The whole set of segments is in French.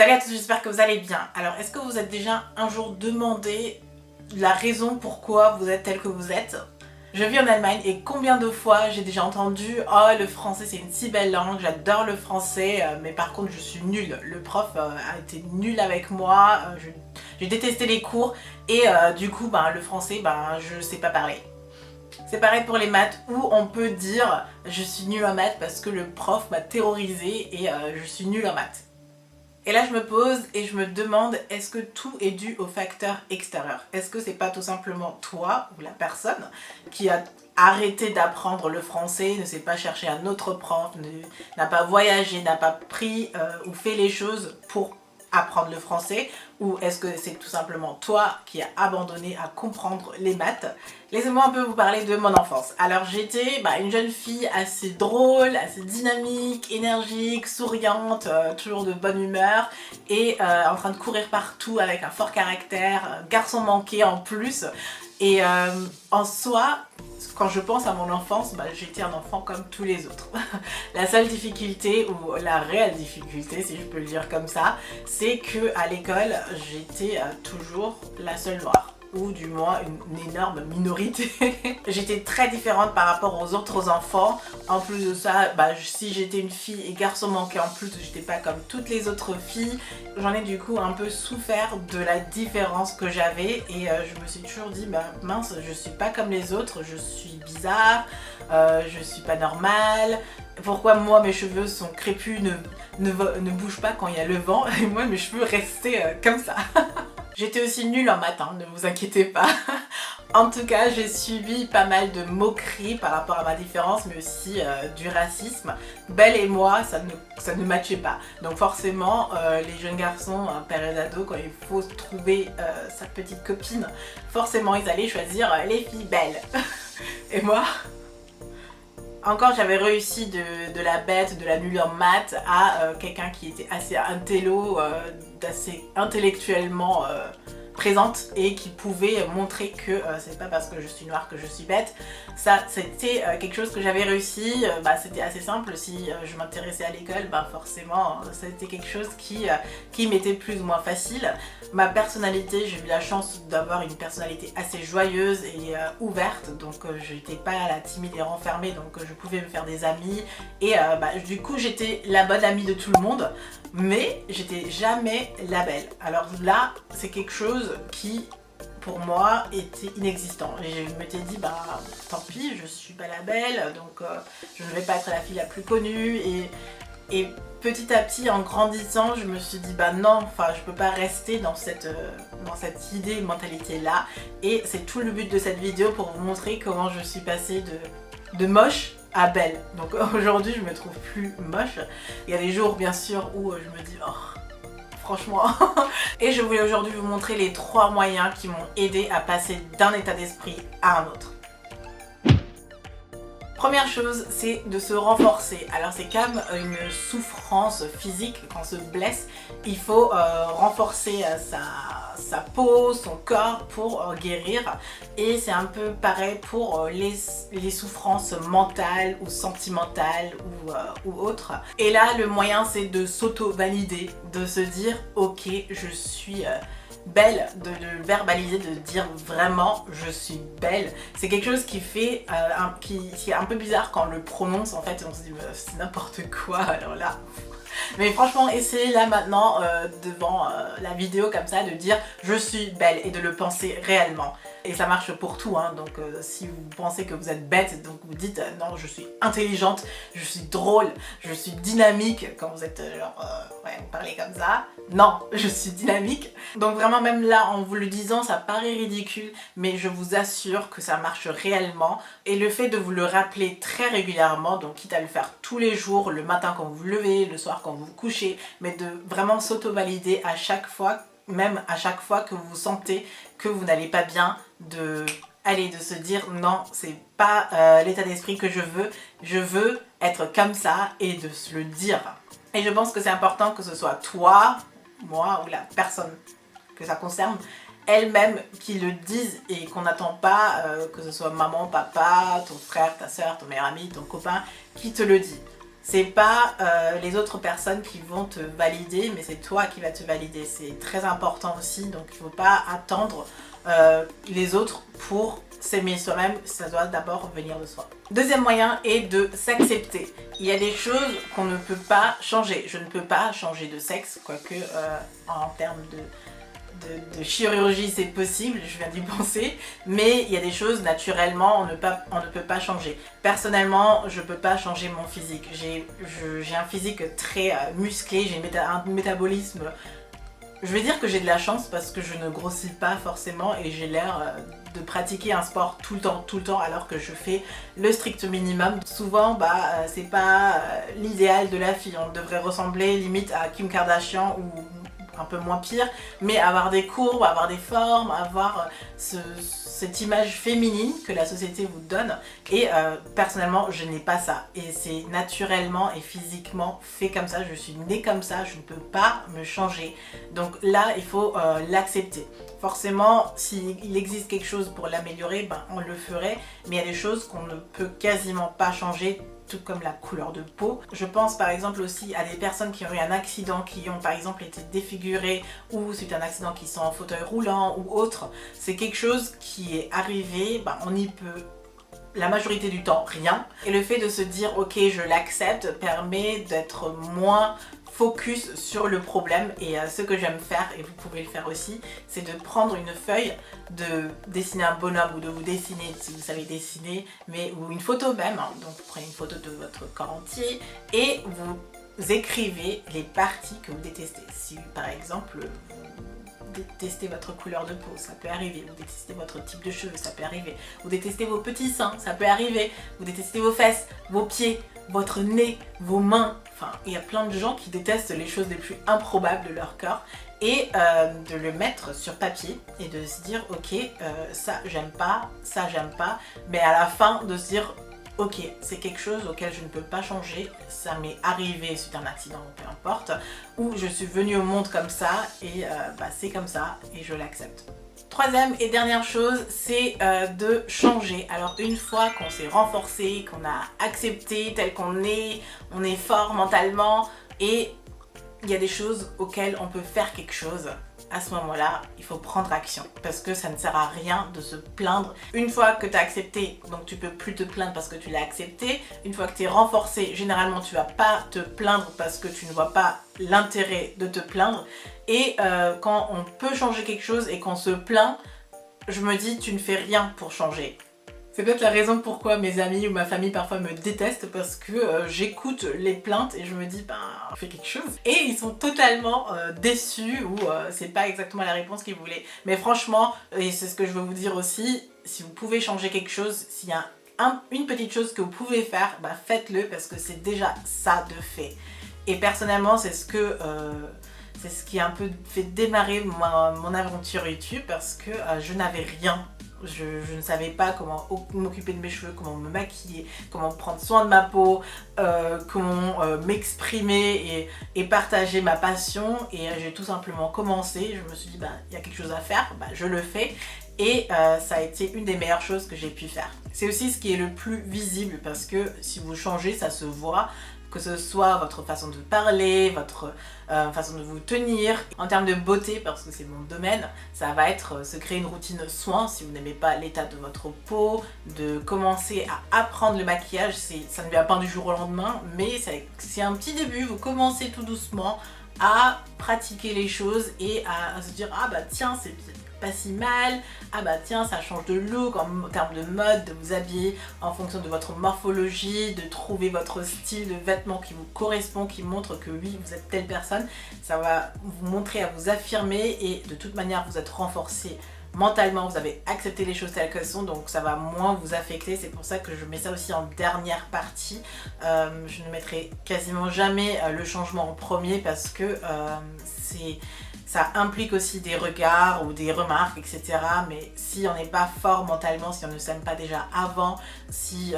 Salut à tous, j'espère que vous allez bien. Alors, est-ce que vous êtes déjà un jour demandé la raison pourquoi vous êtes tel que vous êtes? Je vis en Allemagne et combien de fois j'ai déjà entendu « Oh, le français c'est une si belle langue, j'adore le français, mais par contre je suis nulle. Le prof a été nul avec moi, j'ai détesté les cours et du coup le français, je sais pas parler. » C'est pareil pour les maths où on peut dire « Je suis nulle en maths parce que le prof m'a terrorisé et je suis nulle en maths. » Et là je me pose et je me demande, est-ce que tout est dû au facteur extérieur? Est-ce que c'est pas tout simplement toi ou la personne qui a arrêté d'apprendre le français, ne s'est pas cherché un autre prof, n'a pas voyagé, n'a pas pris ou fait les choses pour apprendre le français? Ou est-ce que c'est tout simplement toi qui as abandonné à comprendre les maths? Laissez-moi un peu vous parler de mon enfance. Alors j'étais une jeune fille assez drôle, assez dynamique, énergique, souriante, toujours de bonne humeur et en train de courir partout avec un fort caractère, garçon manqué en plus. Et en soi, quand je pense à mon enfance, j'étais un enfant comme tous les autres. La seule difficulté, ou la réelle difficulté si je peux le dire comme ça, c'est qu'à l'école, j'étais toujours la seule noire. Ou du moins une énorme minorité. J'étais très différente par rapport aux autres enfants. En plus de ça, si j'étais une fille et garçon manqué en plus, j'étais pas comme toutes les autres filles. J'en ai du coup un peu souffert de la différence que j'avais et je me suis toujours dit mince, je suis pas comme les autres, je suis bizarre, je suis pas normale. Pourquoi moi mes cheveux sont crépus, ne bougent pas quand il y a le vent et moi mes cheveux restaient comme ça. J'étais aussi nulle en maths, ne vous inquiétez pas. En tout cas, j'ai subi pas mal de moqueries par rapport à ma différence, mais aussi du racisme. Belle et moi, ça ne matchait pas. Donc forcément, les jeunes garçons, en période ado, quand il faut trouver sa petite copine, forcément ils allaient choisir les filles belles. Et moi, encore j'avais réussi de la bête, de la nulle en maths à quelqu'un qui était assez intello, d'assez intellectuellement présente et qui pouvait montrer que c'est pas parce que je suis noire que je suis bête. Ça c'était quelque chose que j'avais réussi, c'était assez simple, si je m'intéressais à l'école, forcément c'était quelque chose qui m'était plus ou moins facile. Ma personnalité, j'ai eu la chance d'avoir une personnalité assez joyeuse et ouverte, donc j'étais pas la timide et renfermée, donc je pouvais me faire des amis et du coup j'étais la bonne amie de tout le monde, mais j'étais jamais la belle. Alors là c'est quelque chose qui pour moi était inexistant et je m'étais dit tant pis, je suis pas la belle, donc je ne vais pas être la fille la plus connue et petit à petit en grandissant je me suis dit non, je peux pas rester dans cette idée, mentalité là, et c'est tout le but de cette vidéo pour vous montrer comment je suis passée de moche à belle. Donc aujourd'hui je me trouve plus moche, il y a des jours bien sûr où je me dis oh franchement. Et je voulais aujourd'hui vous montrer les 3 moyens qui m'ont aidé à passer d'un état d'esprit à un autre. Première chose, c'est de se renforcer. Alors c'est comme une souffrance physique, quand on se blesse, il faut renforcer sa peau, son corps pour guérir. Et c'est un peu pareil pour les souffrances mentales ou sentimentales ou autres. Et là le moyen c'est de s'auto-valider, de se dire ok, je suis belle, de le verbaliser, de dire vraiment je suis belle. C'est quelque chose qui fait qui est un peu bizarre quand on le prononce, en fait on se dit c'est n'importe quoi, alors là mais franchement essayez là maintenant devant la vidéo comme ça de dire je suis belle et de le penser réellement. Et ça marche pour tout, donc si vous pensez que vous êtes bête, donc vous dites non je suis intelligente, je suis drôle, je suis dynamique, quand vous êtes vous parlez comme ça, non je suis dynamique. Donc vraiment même là en vous le disant ça paraît ridicule, mais je vous assure que ça marche réellement. Et le fait de vous le rappeler très régulièrement, donc quitte à le faire tous les jours, le matin quand vous vous levez, le soir quand vous vous couchez, mais de vraiment s'auto-valider à chaque fois, même à chaque fois que vous sentez que vous n'allez pas bien, de se dire non c'est pas l'état d'esprit que je veux être comme ça, et de se le dire. Et je pense que c'est important que ce soit toi, moi ou la personne que ça concerne elle-même qui le dise et qu'on n'attend pas que ce soit maman, papa, ton frère, ta soeur, ton meilleur ami, ton copain qui te le dit. C'est pas les autres personnes qui vont te valider, mais c'est toi qui vas te valider. C'est très important aussi, donc il ne faut pas attendre les autres pour s'aimer soi-même, ça doit d'abord venir de soi. Deuxième moyen est de s'accepter. Il y a des choses qu'on ne peut pas changer. Je ne peux pas changer de sexe, quoique en termes de chirurgie c'est possible, je viens d'y penser, mais il y a des choses naturellement on ne peut pas changer. Personnellement, je ne peux pas changer mon physique. J'ai un physique très musclé, j'ai un métabolisme. Je vais dire que j'ai de la chance parce que je ne grossis pas forcément et j'ai l'air de pratiquer un sport tout le temps alors que je fais le strict minimum. Souvent, c'est pas l'idéal de la fille. On devrait ressembler limite à Kim Kardashian ou un peu moins pire, mais avoir des courbes, avoir des formes, avoir cette image féminine que la société vous donne. Et personnellement, je n'ai pas ça. Et c'est naturellement et physiquement fait comme ça. Je suis née comme ça, je ne peux pas me changer. Donc là, il faut l'accepter. Forcément, s'il existe quelque chose pour l'améliorer, on le ferait. Mais il y a des choses qu'on ne peut quasiment pas changer, tout comme la couleur de peau. Je pense par exemple aussi à des personnes qui ont eu un accident, qui ont par exemple été défigurées ou suite à un accident qui sont en fauteuil roulant ou autre. C'est quelque chose qui est arrivé, on y peut la majorité du temps rien. Et le fait de se dire ok je l'accepte permet d'être moins focus sur le problème. Et ce que j'aime faire, et vous pouvez le faire aussi, c'est de prendre une feuille, de dessiner un bonhomme ou de vous dessiner si vous savez dessiner, ou une photo même, donc vous prenez une photo de votre corps entier et vous écrivez les parties que vous détestez. Si par exemple vous détestez votre couleur de peau, ça peut arriver. Vous détestez votre type de cheveux, ça peut arriver. Vous détestez vos petits seins, ça peut arriver. Vous détestez vos fesses, vos pieds, votre nez, vos mains. Enfin, il y a plein de gens qui détestent les choses les plus improbables de leur corps. Et de le mettre sur papier et de se dire ok, ça j'aime pas, mais à la fin de se dire ok, c'est quelque chose auquel je ne peux pas changer, ça m'est arrivé suite à un accident, peu importe, ou je suis venue au monde comme ça et c'est comme ça et je l'accepte. Troisième et dernière chose, c'est de changer. Alors une fois qu'on s'est renforcé, qu'on a accepté tel qu'on est, on est fort mentalement et il y a des choses auxquelles on peut faire quelque chose. À ce moment-là, il faut prendre action parce que ça ne sert à rien de se plaindre. Une fois que tu as accepté, donc tu peux plus te plaindre parce que tu l'as accepté. Une fois que tu es renforcé, généralement tu vas pas te plaindre parce que tu ne vois pas l'intérêt de te plaindre. Et quand on peut changer quelque chose et qu'on se plaint, je me dis tu ne fais rien pour changer. C'est peut-être la raison pourquoi mes amis ou ma famille parfois me détestent parce que j'écoute les plaintes et je me dis fais quelque chose. Et ils sont totalement déçus ou c'est pas exactement la réponse qu'ils voulaient. Mais franchement, et c'est ce que je veux vous dire aussi, si vous pouvez changer quelque chose, s'il y a une petite chose que vous pouvez faire, faites-le parce que c'est déjà ça de fait. Et personnellement, c'est ce qui a un peu fait démarrer mon aventure YouTube parce que je n'avais rien. Je ne savais pas comment m'occuper de mes cheveux, comment me maquiller, comment prendre soin de ma peau, comment m'exprimer et partager ma passion. Et j'ai tout simplement commencé, je me suis dit il y a quelque chose à faire, je le fais. Et ça a été une des meilleures choses que j'ai pu faire. C'est aussi ce qui est le plus visible parce que si vous changez, ça se voit. Que ce soit votre façon de parler, votre façon de vous tenir. En termes de beauté, parce que c'est mon domaine, ça va être se créer une routine soin si vous n'aimez pas l'état de votre peau, de commencer à apprendre le maquillage. Ça ne vient pas du jour au lendemain, mais c'est un petit début. Vous commencez tout doucement à pratiquer les choses et à se dire tiens, c'est pas si mal, tiens ça change de look en termes de mode, de vous habiller en fonction de votre morphologie, de trouver votre style de vêtements qui vous correspond, qui montre que oui vous êtes telle personne. Ça va vous montrer à vous affirmer et de toute manière vous êtes renforcé mentalement, vous avez accepté les choses telles qu'elles sont, donc ça va moins vous affecter. C'est pour ça que je mets ça aussi en dernière partie. Je ne mettrai quasiment jamais le changement en premier parce que ça implique aussi des regards ou des remarques, etc. Mais si on n'est pas fort mentalement, si on ne s'aime pas déjà avant, si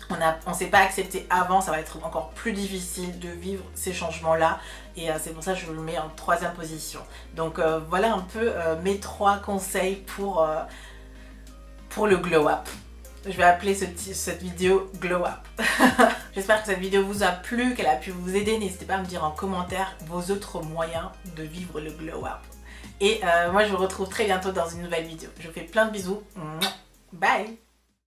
on ne s'est pas accepté avant, ça va être encore plus difficile de vivre ces changements-là. Et c'est pour ça que je vous le mets en troisième position. Donc voilà un peu mes 3 conseils pour le glow up. Je vais appeler cette vidéo Glow Up. J'espère que cette vidéo vous a plu, qu'elle a pu vous aider. N'hésitez pas à me dire en commentaire vos autres moyens de vivre le Glow Up. Et moi je vous retrouve très bientôt dans une nouvelle vidéo. Je vous fais plein de bisous. Bye!